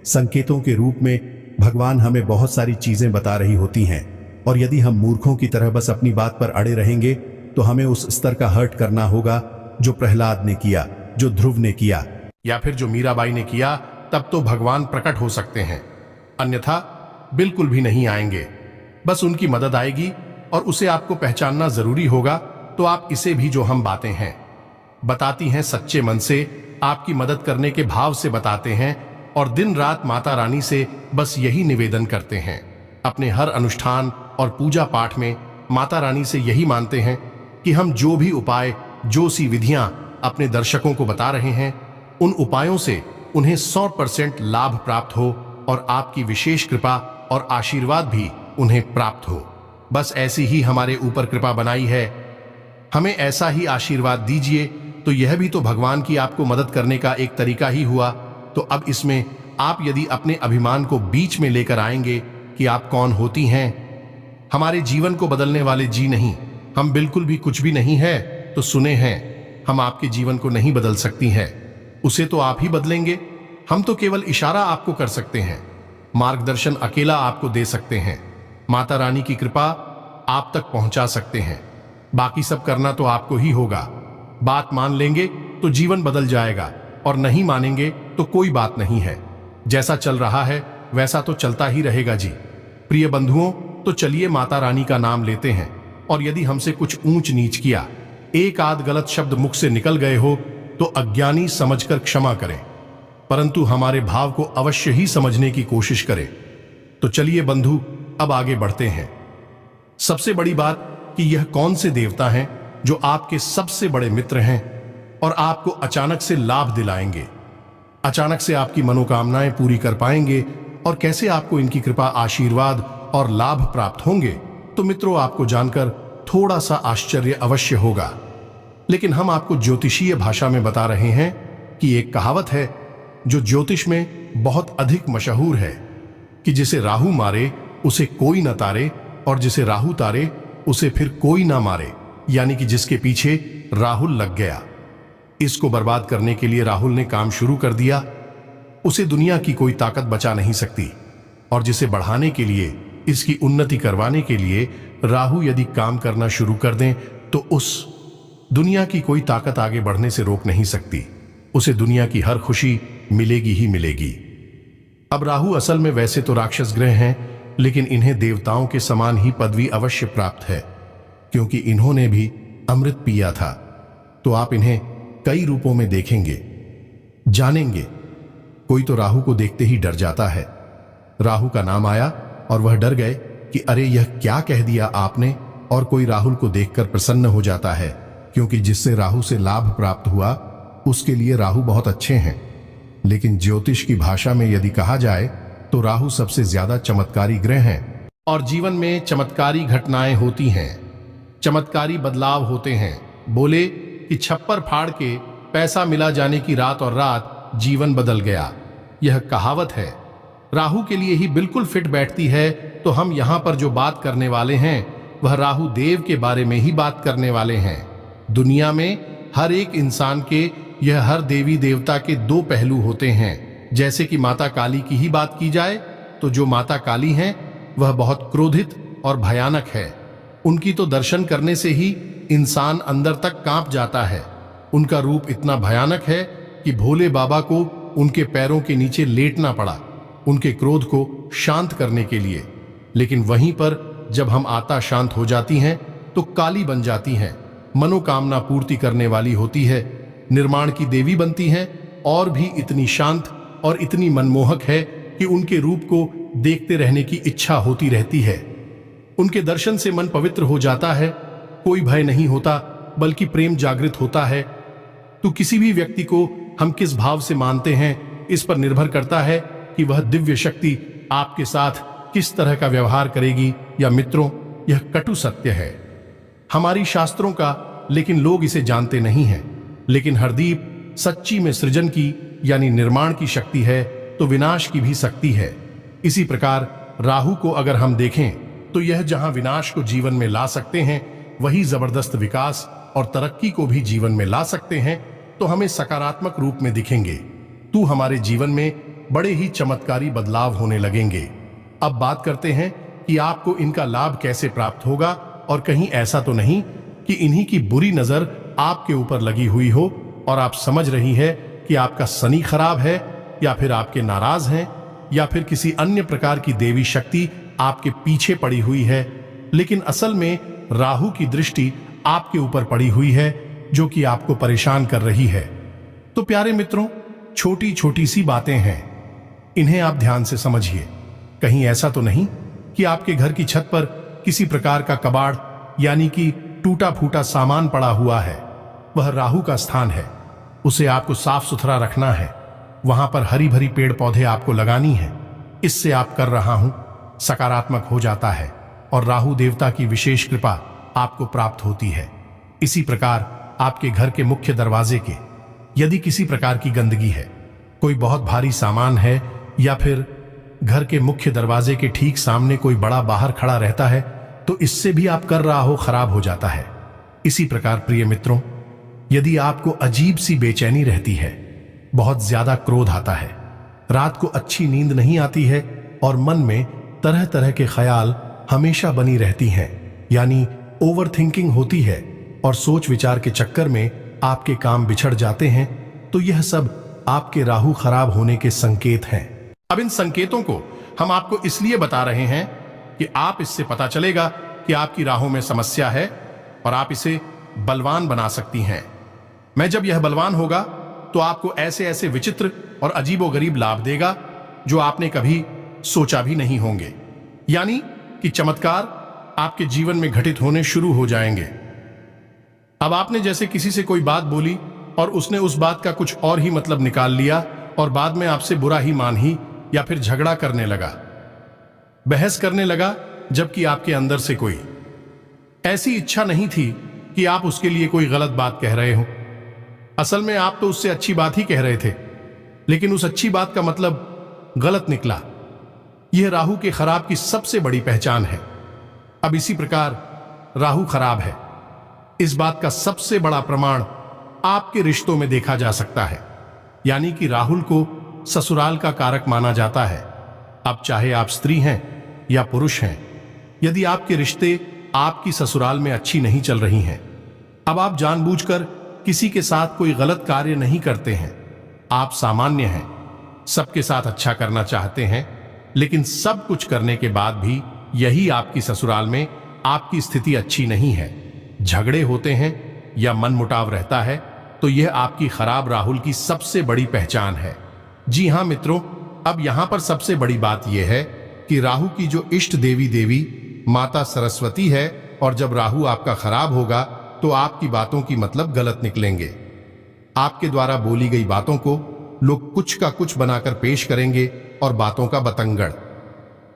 संकेतों के रूप में भगवान हमें बहुत सारी चीजें बता रही होती हैं, और यदि हम मूर्खों की तरह बस अपनी बात पर अड़े रहेंगे तो हमें उस स्तर का हर्ट करना होगा जो प्रहलाद ने किया, जो ध्रुव ने किया, या फिर जो मीराबाई ने किया। तब तो भगवान प्रकट हो सकते हैं, अन्यथा बिल्कुल भी नहीं आएंगे। बस उनकी मदद आएगी और उसे आपको पहचानना जरूरी होगा। तो आप इसे भी जो हम बातें हैं बताती हैं सच्चे मन से, आपकी मदद करने के भाव से बताते हैं, और दिन रात माता रानी से बस यही निवेदन करते हैं। अपने हर अनुष्ठान और पूजा पाठ में माता रानी से यही मानते हैं कि हम जो भी उपाय, जो सी विधियां अपने दर्शकों को बता रहे हैं, उन उपायों से उन्हें 100% लाभ प्राप्त हो और आपकी विशेष कृपा और आशीर्वाद भी उन्हें प्राप्त हो। बस ऐसी ही हमारे ऊपर कृपा बनाई है, हमें ऐसा ही आशीर्वाद दीजिए। तो यह भी तो भगवान की आपको मदद करने का एक तरीका ही हुआ। तो अब इसमें आप यदि अपने अभिमान को बीच में लेकर आएंगे कि आप कौन होती हैं, हमारे जीवन को बदलने वाले जी नहीं, हम बिल्कुल भी कुछ भी नहीं है, तो सुने हैं हम आपके जीवन को नहीं बदल सकती हैं, उसे तो आप ही बदलेंगे। हम तो केवल इशारा आपको कर सकते हैं, मार्गदर्शन अकेला आपको दे सकते हैं, माता रानी की कृपा आप तक पहुंचा सकते हैं। बाकी सब करना तो आपको ही होगा। बात मान लेंगे तो जीवन बदल जाएगा, और नहीं मानेंगे तो कोई बात नहीं है। जैसा चल रहा है वैसा तो चलता ही रहेगा जी। प्रिय बंधुओं, तो चलिए माता रानी का नाम लेते हैं, और यदि हमसे कुछ ऊंच नीच किया, एक आध गलत शब्द मुख से निकल गए हो तो अज्ञानी समझकर क्षमा करें, परंतु हमारे भाव को अवश्य ही समझने की कोशिश करें। तो चलिए बंधु, अब आगे बढ़ते हैं। सबसे बड़ी बात कि यह कौन से देवता हैं जो आपके सबसे बड़े मित्र हैं और आपको अचानक से लाभ दिलाएंगे, अचानक से आपकी मनोकामनाएं पूरी कर पाएंगे, और कैसे आपको इनकी कृपा, आशीर्वाद और लाभ प्राप्त होंगे। तो मित्रों, आपको जानकर थोड़ा सा आश्चर्य अवश्य होगा, लेकिन हम आपको ज्योतिषीय भाषा में बता रहे हैं कि एक कहावत है जो ज्योतिष में बहुत अधिक मशहूर है कि जिसे राहु मारे उसे कोई न तारे, और जिसे राहु तारे उसे फिर कोई ना मारे। यानी कि जिसके पीछे राहुल लग गया, इसको बर्बाद करने के लिए राहुल ने काम शुरू कर दिया, उसे दुनिया की कोई ताकत बचा नहीं सकती। और जिसे बढ़ाने के लिए, इसकी उन्नति करवाने के लिए राहु यदि काम करना शुरू कर दें तो उस दुनिया की कोई ताकत आगे बढ़ने से रोक नहीं सकती। उसे दुनिया की हर खुशी मिलेगी ही मिलेगी। अब राहु असल में वैसे तो राक्षस ग्रह हैं, लेकिन इन्हें देवताओं के समान ही पदवी अवश्य प्राप्त है, क्योंकि इन्होंने भी अमृत पिया था। तो आप इन्हें कई रूपों में देखेंगे, जानेंगे। कोई तो राहु को देखते ही डर जाता है। राहु का नाम आया और वह डर गए कि अरे यह क्या कह दिया आपने, और कोई राहुल को देखकर प्रसन्न हो जाता है, क्योंकि जिससे राहु से लाभ प्राप्त हुआ उसके लिए राहु बहुत अच्छे हैं। लेकिन ज्योतिष की भाषा में यदि कहा जाए तो राहु सबसे ज्यादा चमत्कारी ग्रह हैं, और जीवन में चमत्कारी घटनाएं होती हैं, चमत्कारी बदलाव होते हैं। बोले कि छप्पर फाड़ के पैसा मिला जाने की रात और रात जीवन बदल गया। यह कहावत है, राहु के लिए ही बिल्कुल फिट बैठती है। तो हम यहां पर जो बात करने वाले हैं वह राहु देव के बारे में ही बात करने वाले हैं। दुनिया में हर एक इंसान के यह हर देवी देवता के दो पहलू होते हैं। जैसे कि माता काली की ही बात की जाए तो जो माता काली हैं वह बहुत क्रोधित और भयानक है। उनकी तो दर्शन करने से ही इंसान अंदर तक कांप जाता है। उनका रूप इतना भयानक है कि भोले बाबा को उनके पैरों के नीचे लेटना पड़ा उनके क्रोध को शांत करने के लिए। लेकिन वहीं पर जब हम आत्मा शांत हो जाती हैं तो काली बन जाती हैं, मनोकामना पूर्ति करने वाली होती है, निर्माण की देवी बनती हैं और भी इतनी शांत और इतनी मनमोहक है कि उनके रूप को देखते रहने की इच्छा होती रहती है। उनके दर्शन से मन पवित्र हो जाता है, कोई भय नहीं होता बल्कि प्रेम जागृत होता है। तो किसी भी व्यक्ति को हम किस भाव से मानते हैं इस पर निर्भर करता है कि वह दिव्य शक्ति आपके साथ किस तरह का व्यवहार करेगी। या मित्रों, यह कटु सत्य है हमारी शास्त्रों का, लेकिन लोग इसे जानते नहीं हैं। लेकिन हरदीप सच्ची में सृजन की यानी निर्माण की शक्ति है तो विनाश की भी शक्ति है। इसी प्रकार राहु को अगर हम देखें तो यह जहां विनाश को जीवन में ला सकते हैं वही जबरदस्त विकास और तरक्की को भी जीवन में ला सकते हैं। तो हमें सकारात्मक रूप में दिखेंगे तो हमारे जीवन में बड़े ही चमत्कारी बदलाव होने लगेंगे। अब बात करते हैं कि आपको इनका लाभ कैसे प्राप्त होगा, और कहीं ऐसा तो नहीं कि इन्हीं की बुरी नजर आपके ऊपर लगी हुई हो और आप समझ रही है कि आपका शनि खराब है, या फिर आपके नाराज हैं, या फिर किसी अन्य प्रकार की देवी शक्ति आपके पीछे पड़ी हुई है। लेकिन असल में राहु की दृष्टि आपके ऊपर पड़ी हुई है जो कि आपको परेशान कर रही है। तो प्यारे मित्रों, छोटी छोटी सी बातें हैं, इन्हें आप ध्यान से समझिए। कहीं ऐसा तो नहीं कि आपके घर की छत पर किसी प्रकार का कबाड़ यानी कि टूटा फूटा सामान पड़ा हुआ है। वह राहु का स्थान है, उसे आपको साफ सुथरा रखना है। वहां पर हरी भरी पेड़ पौधे आपको लगानी है। इससे आप कर रहा हूं सकारात्मक हो जाता है और राहु देवता की विशेष कृपा आपको प्राप्त होती है। इसी प्रकार आपके घर के मुख्य दरवाजे के यदि किसी प्रकार की गंदगी है, कोई बहुत भारी सामान है, या फिर घर के मुख्य दरवाजे के ठीक सामने कोई बड़ा बाहर खड़ा रहता है, तो इससे भी आप कर रहा हो खराब हो जाता है। इसी प्रकार प्रिय मित्रों, यदि आपको अजीब सी बेचैनी रहती है, बहुत ज्यादा क्रोध आता है, रात को अच्छी नींद नहीं आती है और मन में तरह तरह के ख्याल हमेशा बनी रहती हैं, यानी ओवर थिंकिंग होती है और सोच विचार के चक्कर में आपके काम बिछड़ जाते हैं, तो यह सब आपके राहु खराब होने के संकेत हैं। अब इन संकेतों को हम आपको इसलिए बता रहे हैं कि आप इससे पता चलेगा कि आपकी राहों में समस्या है और आप इसे बलवान बना सकती हैं। मैं जब यह बलवान होगा तो आपको ऐसे ऐसे विचित्र और अजीबोगरीब लाभ देगा जो आपने कभी सोचा भी नहीं होंगे, यानी कि चमत्कार आपके जीवन में घटित होने शुरू हो जाएंगे। अब आपने जैसे किसी से कोई बात बोली और उसने उस बात का कुछ और ही मतलब निकाल लिया और बाद में आपसे बुरा ही मान ही या फिर झगड़ा करने लगा, बहस करने लगा, जबकि आपके अंदर से कोई ऐसी इच्छा नहीं थी कि आप उसके लिए कोई गलत बात कह रहे हो। असल में आप तो उससे अच्छी बात ही कह रहे थे, लेकिन उस अच्छी बात का मतलब गलत निकला। यह राहु के खराब की सबसे बड़ी पहचान है। अब इसी प्रकार राहु खराब है, इस बात का सबसे बड़ा प्रमाण आपके रिश्तों में देखा जा सकता है, यानी कि राहुल को ससुराल का कारक माना जाता है। अब चाहे आप स्त्री हैं या पुरुष हैं, यदि आपके रिश्ते आपकी ससुराल में अच्छी नहीं चल रही हैं, अब आप जानबूझकर किसी के साथ कोई गलत कार्य नहीं करते हैं, आप सामान्य हैं, सबके साथ अच्छा करना चाहते हैं, लेकिन सब कुछ करने के बाद भी यही आपकी ससुराल में आपकी स्थिति अच्छी नहीं है, झगड़े होते हैं या मनमुटाव रहता है, तो यह आपकी खराब राहुल की सबसे बड़ी पहचान है। जी हां मित्रों, अब यहां पर सबसे बड़ी बात यह है कि राहु की जो इष्ट देवी माता सरस्वती है, और जब राहु आपका खराब होगा तो आपकी बातों की मतलब गलत निकलेंगे। आपके द्वारा बोली गई बातों को लोग कुछ का कुछ बनाकर पेश करेंगे और बातों का बतंगड़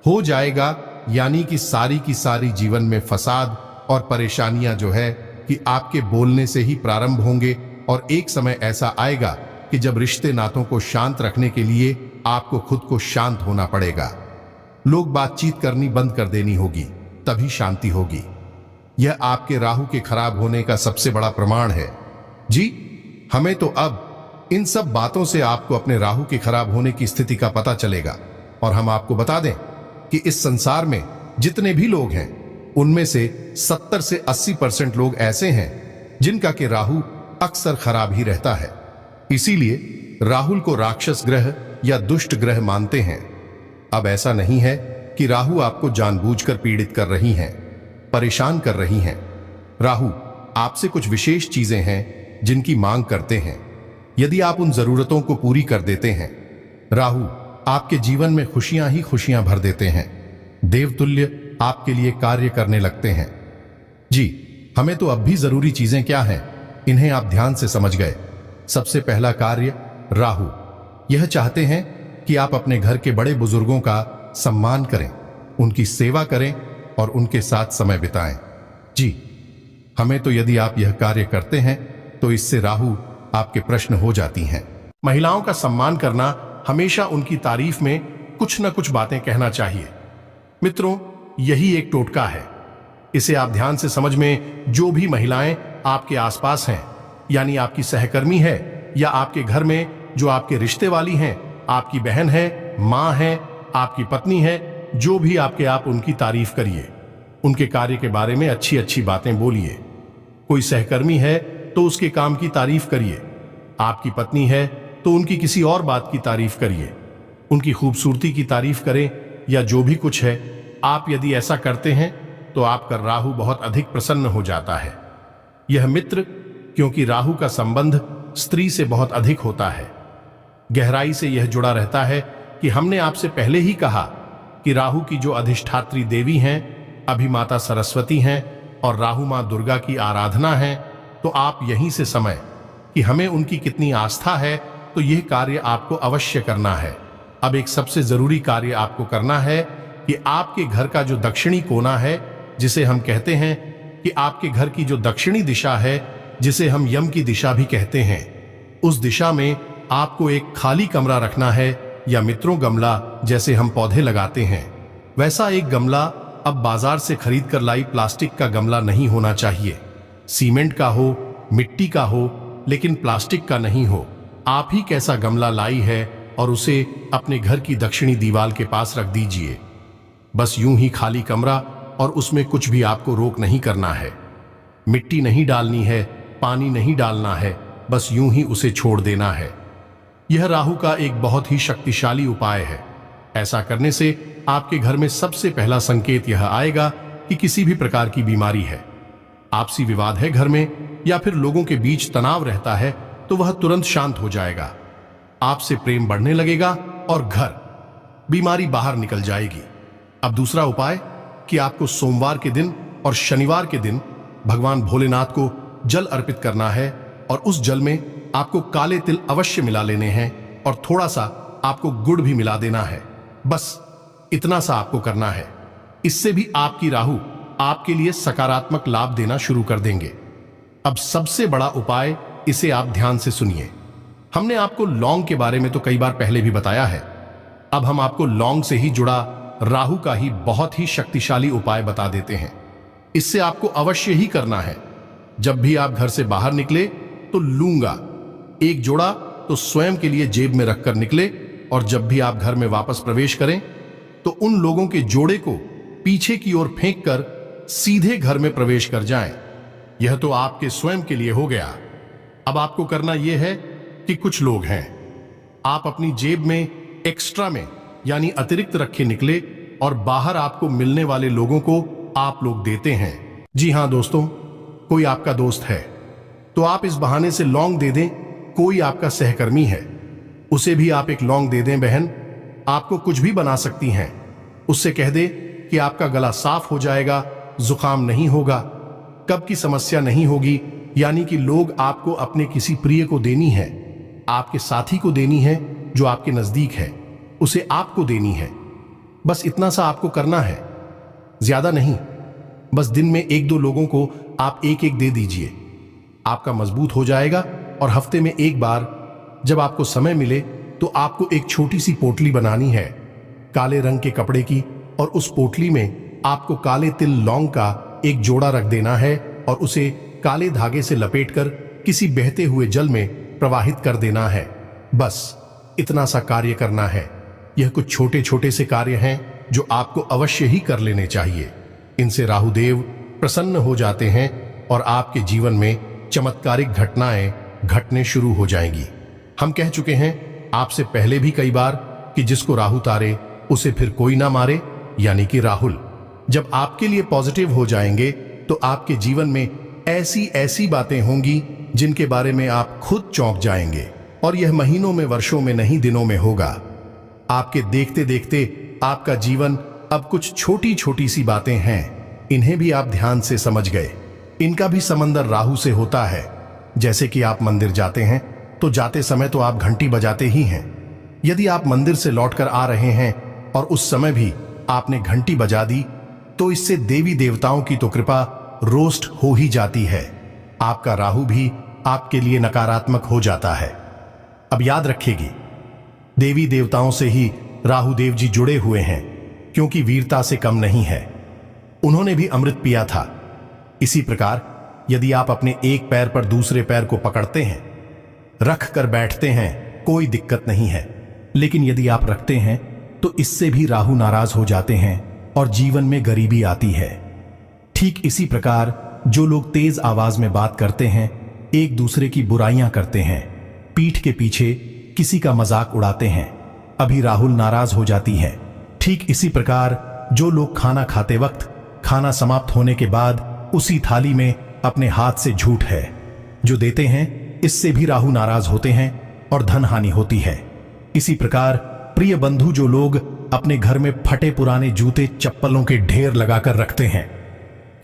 हो जाएगा, यानी कि सारी की सारी जीवन में फसाद और परेशानियां जो है कि आपके बोलने से ही प्रारंभ होंगे और एक समय ऐसा आएगा कि जब रिश्ते नातों को शांत रखने के लिए आपको खुद को शांत होना पड़ेगा। लोग बातचीत करनी बंद कर देनी होगी, तभी शांति होगी। यह आपके राहु के खराब होने का सबसे बड़ा प्रमाण है। जी, हमें तो अब इन सब बातों से आपको अपने राहु के खराब होने की स्थिति का पता चलेगा। और हम आपको बता दें कि इस संसार में जितने भी लोग हैं उनमें से 70 से 80% लोग ऐसे हैं जिनका के राहु अक्सर खराब ही रहता है। इसीलिए राहुल को राक्षस ग्रह या दुष्ट ग्रह मानते हैं। अब ऐसा नहीं है कि राहु आपको जानबूझकर पीड़ित कर रही हैं, परेशान कर रही हैं। राहु आपसे कुछ विशेष चीजें हैं जिनकी मांग करते हैं। यदि आप उन जरूरतों को पूरी कर देते हैं, राहु आपके जीवन में खुशियां ही खुशियां भर देते हैं। देवतुल्य आपके लिए कार्य करने लगते हैं। जी, हमें तो अब भी जरूरी चीजें क्या हैं, इन्हें आप ध्यान से समझ गए। सबसे पहला कार्य, राहु यह चाहते हैं कि आप अपने घर के बड़े बुजुर्गों का सम्मान करें, उनकी सेवा करें और उनके साथ समय बिताएं। जी, हमें तो यदि आप यह कार्य करते हैं तो इससे राहु आपके प्रश्न हो जाती हैं। महिलाओं का सम्मान करना, हमेशा उनकी तारीफ में कुछ न कुछ बातें कहना चाहिए। मित्रों, यही एक टोटका है। इसे आप ध्यान से समझ में जो भी महिलाएं आपके आसपास हैं, यानी आपकी सहकर्मी है या आपके घर में जो आपके रिश्ते वाली हैं, आपकी बहन है, मां है, आपकी पत्नी है, जो भी आपके, आप उनकी तारीफ करिए। उनके कार्य के बारे में अच्छी अच्छी बातें बोलिए। कोई सहकर्मी है तो उसके काम की तारीफ करिए। आपकी पत्नी है तो उनकी किसी और बात की तारीफ करिए। उनकी खूबसूरती की तारीफ करें या जो भी कुछ है। आप यदि ऐसा करते हैं तो आपका राहु बहुत अधिक प्रसन्न हो जाता है। यह मित्र, क्योंकि राहु का संबंध स्त्री से बहुत अधिक होता है, गहराई से यह जुड़ा रहता है कि हमने आपसे पहले ही कहा कि राहु की जो अधिष्ठात्री देवी हैं अभी माता सरस्वती हैं और राहु मां दुर्गा की आराधना है। तो आप यहीं से समय कि हमें उनकी कितनी आस्था है, तो यह कार्य आपको अवश्य करना है। अब एक सबसे जरूरी कार्य आपको करना है कि आपके घर का जो दक्षिणी कोना है, जिसे हम कहते हैं कि आपके घर की जो दक्षिणी दिशा है, जिसे हम यम की दिशा भी कहते हैं, उस दिशा में आपको एक खाली कमरा रखना है, या मित्रों गमला, जैसे हम पौधे लगाते हैं वैसा एक गमला। अब बाजार से खरीद कर लाई प्लास्टिक का गमला नहीं होना चाहिए। सीमेंट का हो, मिट्टी का हो, लेकिन प्लास्टिक का नहीं हो। आप ही कैसा गमला लाई है और उसे अपने घर की दक्षिणी दीवार के पास रख दीजिए। बस यूं ही खाली कमरा, और उसमें कुछ भी आपको रोक नहीं करना है। मिट्टी नहीं डालनी है, पानी नहीं डालना है, बस यूं ही उसे छोड़ देना है। यह राहु का एक बहुत ही शक्तिशाली उपाय है। ऐसा करने से आपके घर में सबसे पहला संकेत यह आएगा कि किसी भी प्रकार की बीमारी है, आपसी विवाद है घर में, या फिर लोगों के बीच तनाव रहता है, तो वह तुरंत शांत हो जाएगा। आपसे प्रेम बढ़ने लगेगा और घर, बीमारी बाहर निकल जाएगी। अब दूसरा उपाय कि आपको सोमवार के दिन और शनिवार के दिन भगवान भोलेनाथ को जल अर्पित करना है, और उस जल में आपको काले तिल अवश्य मिला लेने हैं और थोड़ा सा आपको गुड़ भी मिला देना है। बस इतना सा आपको करना है। इससे भी आपकी राहु आपके लिए सकारात्मक लाभ देना शुरू कर देंगे। अब सबसे बड़ा उपाय, इसे आप ध्यान से सुनिए। हमने आपको लौंग के बारे में तो कई बार पहले भी बताया है। अब हम आपको लौंग से ही जुड़ा राहु का ही बहुत ही शक्तिशाली उपाय बता देते हैं। इससे आपको अवश्य ही करना है। जब भी आप घर से बाहर निकले तो लूंगा एक जोड़ा तो स्वयं के लिए जेब में रखकर निकले, और जब भी आप घर में वापस प्रवेश करें तो उन लोगों के जोड़े को पीछे की ओर फेंक कर सीधे घर में प्रवेश कर जाएं। यह तो आपके स्वयं के लिए हो गया। अब आपको करना यह है कि कुछ लोग हैं, आप अपनी जेब में एक्स्ट्रा में यानी अतिरिक्त रखे निकले, और बाहर आपको मिलने वाले लोगों को आप लोग देते हैं। जी हां दोस्तों, कोई आपका दोस्त है तो आप इस बहाने से लौंग दे दें। कोई आपका सहकर्मी है, उसे भी आप एक लौंग दे दें। बहन आपको कुछ भी बना सकती हैं, उससे कह दे कि आपका गला साफ हो जाएगा, जुकाम नहीं होगा, कब की समस्या नहीं होगी। यानी कि लोग आपको अपने किसी प्रिय को देनी है, आपके साथी को देनी है जो आपके नजदीक है, उसे आपको देनी है। बस इतना सा आपको करना है, ज्यादा नहीं। बस दिन में 1-2 लोगों को आप एक एक दे दीजिए। आपका मजबूत हो जाएगा और हफ्ते में एक बार जब आपको समय मिले तो आपको एक छोटी सी पोटली बनानी है काले रंग के कपड़े की, और उस पोटली में आपको काले तिल लौंग का एक जोड़ा रख देना है और उसे काले धागे से लपेटकर किसी बहते हुए जल में प्रवाहित कर देना है। बस इतना सा कार्य करना है। यह कुछ छोटे छोटे से कार्य हैं जो आपको अवश्य ही कर लेने चाहिए। इनसे राहुदेव प्रसन्न हो जाते हैं और आपके जीवन में चमत्कारिक घटनाएं घटने शुरू हो जाएंगी। हम कह चुके हैं आपसे पहले भी कई बार कि जिसको राहु तारे उसे फिर कोई ना मारे, यानी कि राहुल जब आपके लिए पॉजिटिव हो जाएंगे तो आपके जीवन में ऐसी ऐसी बातें होंगी जिनके बारे में आप खुद चौंक जाएंगे, और यह महीनों में, वर्षों में नहीं, दिनों में होगा। आपके देखते देखते आपका जीवन अब कुछ छोटी छोटी सी बातें हैं, इन्हें भी आप ध्यान से समझ गए। इनका भी समंदर राहु से होता है। जैसे कि आप मंदिर जाते हैं तो जाते समय तो आप घंटी बजाते ही हैं। यदि आप मंदिर से लौटकर आ रहे हैं और उस समय भी आपने घंटी बजा दी तो इससे देवी देवताओं की तो कृपा रोस्ट हो ही जाती है। आपका राहु भी आपके लिए नकारात्मक हो जाता है। अब याद रखिएगी, देवी देवताओं से ही राहु देव जी जुड़े हुए हैं, क्योंकि वीरता से कम नहीं है। उन्होंने भी अमृत पिया था। इसी प्रकार यदि आप अपने एक पैर पर दूसरे पैर को पकड़ते हैं, रख कर बैठते हैं, कोई दिक्कत नहीं है, लेकिन यदि आप रखते हैं तो इससे भी राहु नाराज हो जाते हैं और जीवन में गरीबी आती है। ठीक इसी प्रकार जो लोग तेज आवाज में बात करते हैं, एक दूसरे की बुराइयां करते हैं, पीठ के पीछे किसी का मजाक उड़ाते हैं, अभी राहुल नाराज हो जाती है। ठीक इसी प्रकार जो लोग खाना खाते वक्त खाना समाप्त होने के बाद उसी थाली में अपने हाथ से झूठ है जो देते हैं, इससे भी राहु नाराज होते हैं और धन हानि होती है। इसी प्रकार प्रिय बंधु जो लोग अपने घर में फटे पुराने जूते चप्पलों के ढेर लगाकर रखते हैं,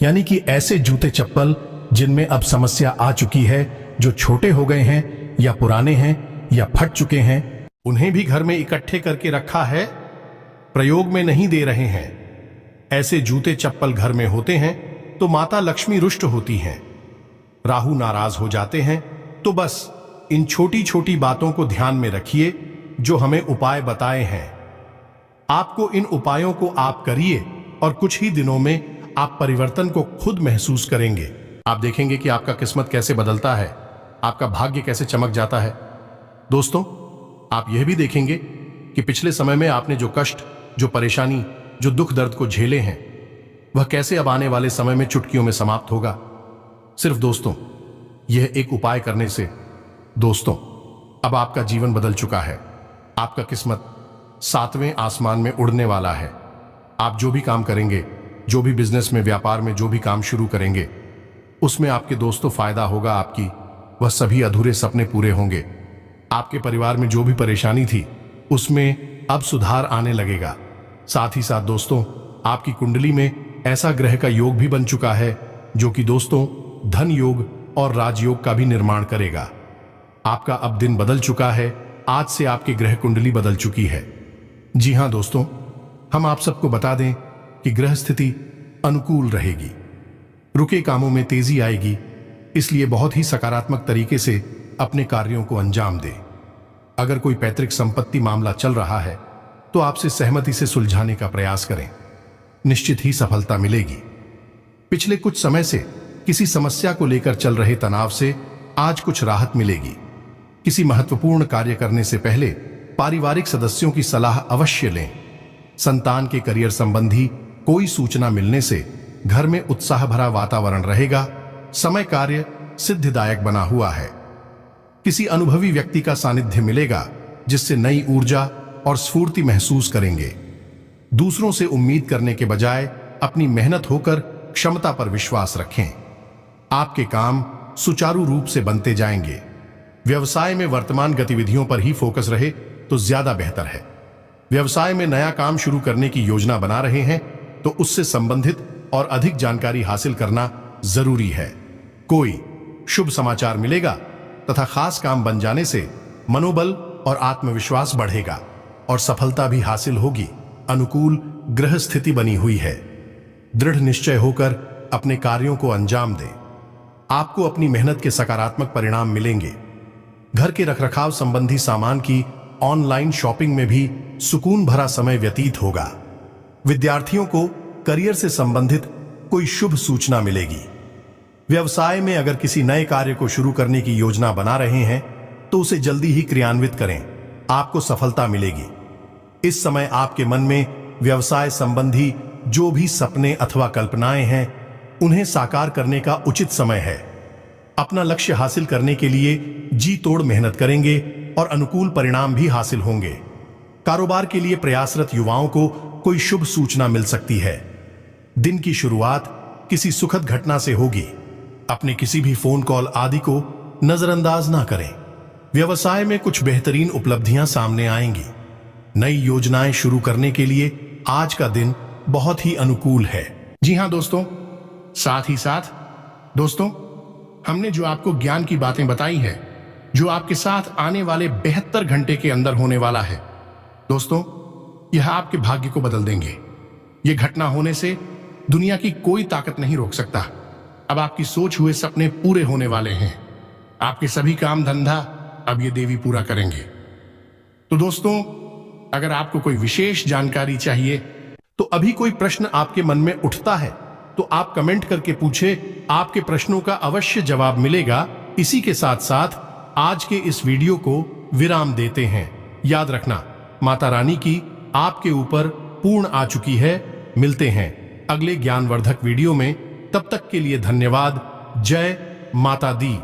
यानी कि ऐसे जूते चप्पल जिनमें अब समस्या आ चुकी है, जो छोटे हो गए हैं या पुराने हैं या फट चुके हैं, उन्हें भी घर में इकट्ठे करके रखा है, प्रयोग में नहीं दे रहे हैं। ऐसे जूते चप्पल घर में होते हैं तो माता लक्ष्मी रुष्ट होती हैं, राहु नाराज हो जाते हैं। तो बस इन छोटी छोटी बातों को ध्यान में रखिए जो हमें उपाय बताए हैं। आपको इन उपायों को आप करिए और कुछ ही दिनों में आप परिवर्तन को खुद महसूस करेंगे। आप देखेंगे कि आपका किस्मत कैसे बदलता है, आपका भाग्य कैसे चमक जाता है। दोस्तों, आप यह भी देखेंगे कि पिछले समय में आपने जो कष्ट, जो परेशानी, जो दुख दर्द को झेले हैं, वह कैसे अब आने वाले समय में चुटकियों में समाप्त होगा। सिर्फ दोस्तों, यह एक उपाय करने से दोस्तों अब आपका जीवन बदल चुका है। आपका किस्मत 7वें आसमान में उड़ने वाला है। आप जो भी काम करेंगे, जो भी बिजनेस में, व्यापार में जो भी काम शुरू करेंगे, उसमें आपके दोस्तों फायदा होगा। आपकी वह सभी अधूरे सपने पूरे होंगे। आपके परिवार में जो भी परेशानी थी उसमें अब सुधार आने लगेगा। साथ ही साथ दोस्तों, आपकी कुंडली में ऐसा ग्रह का योग भी बन चुका है जो कि दोस्तों धन योग और राजयोग का भी निर्माण करेगा। आपका अब दिन बदल चुका है। आज से आपकी ग्रह कुंडली बदल चुकी है। जी हां दोस्तों, हम आप सबको बता दें कि ग्रह स्थिति अनुकूल रहेगी, रुके कामों में तेजी आएगी, इसलिए बहुत ही सकारात्मक तरीके से अपने कार्यों को अंजाम दें। अगर कोई पैतृक संपत्ति मामला चल रहा है तो आपसे सहमति से सुलझाने का प्रयास करें, निश्चित ही सफलता मिलेगी। पिछले कुछ समय से किसी समस्या को लेकर चल रहे तनाव से आज कुछ राहत मिलेगी। किसी महत्वपूर्ण कार्य करने से पहले पारिवारिक सदस्यों की सलाह अवश्य लें। संतान के करियर संबंधी कोई सूचना मिलने से घर में उत्साह भरा वातावरण रहेगा। समय कार्य सिद्धिदायक बना हुआ है। किसी अनुभवी व्यक्ति का सानिध्य मिलेगा जिससे नई ऊर्जा और स्फूर्ति महसूस करेंगे। दूसरों से उम्मीद करने के बजाय अपनी मेहनत होकर क्षमता पर विश्वास रखें। आपके काम सुचारू रूप से बनते जाएंगे। व्यवसाय में वर्तमान गतिविधियों पर ही फोकस रहे तो ज्यादा बेहतर है। व्यवसाय में नया काम शुरू करने की योजना बना रहे हैं तो उससे संबंधित और अधिक जानकारी हासिल करना जरूरी है। कोई शुभ समाचार मिलेगा तथा खास काम बन जाने से मनोबल और आत्मविश्वास बढ़ेगा और सफलता भी हासिल होगी। अनुकूल ग्रह स्थिति बनी हुई है। दृढ़ निश्चय होकर अपने कार्यों को अंजाम दें। आपको अपनी मेहनत के सकारात्मक परिणाम मिलेंगे। घर के रखरखाव संबंधी सामान की ऑनलाइन शॉपिंग में भी सुकून भरा समय व्यतीत होगा। विद्यार्थियों को करियर से संबंधित कोई शुभ सूचना मिलेगी। व्यवसाय में अगर किसी नए कार्य को शुरू करने की योजना बना रहे हैं तो उसे जल्दी ही क्रियान्वित करें, आपको सफलता मिलेगी। इस समय आपके मन में व्यवसाय संबंधी जो भी सपने अथवा कल्पनाएं हैं उन्हें साकार करने का उचित समय है। अपना लक्ष्य हासिल करने के लिए जी तोड़ मेहनत करेंगे और अनुकूल परिणाम भी हासिल होंगे। कारोबार के लिए प्रयासरत युवाओं को कोई शुभ सूचना मिल सकती है। दिन की शुरुआत किसी सुखद घटना से होगी। अपने किसी भी फोन कॉल आदि को नजरअंदाज ना करें। व्यवसाय में कुछ बेहतरीन उपलब्धियां सामने आएंगी। नई योजनाएं शुरू करने के लिए आज का दिन बहुत ही अनुकूल है। जी हां दोस्तों, साथ ही साथ दोस्तों, हमने जो आपको ज्ञान की बातें बताई है, जो आपके साथ आने वाले 72 घंटे के अंदर होने वाला है, दोस्तों यह आपके भाग्य को बदल देंगे। यह घटना होने से दुनिया की कोई ताकत नहीं रोक सकता। अब आपकी सोच हुए सपने पूरे होने वाले हैं। आपके सभी काम धंधा अब ये देवी पूरा करेंगे। तो दोस्तों, अगर आपको कोई विशेष जानकारी चाहिए तो अभी कोई प्रश्न आपके मन में उठता है तो आप कमेंट करके पूछे, आपके प्रश्नों का अवश्य जवाब मिलेगा। इसी के साथ साथ आज के इस वीडियो को विराम देते हैं। याद रखना, माता रानी की आपके ऊपर पूर्ण आ चुकी है। मिलते हैं अगले ज्ञानवर्धक वीडियो में। तब तक के लिए धन्यवाद। जय माता दी।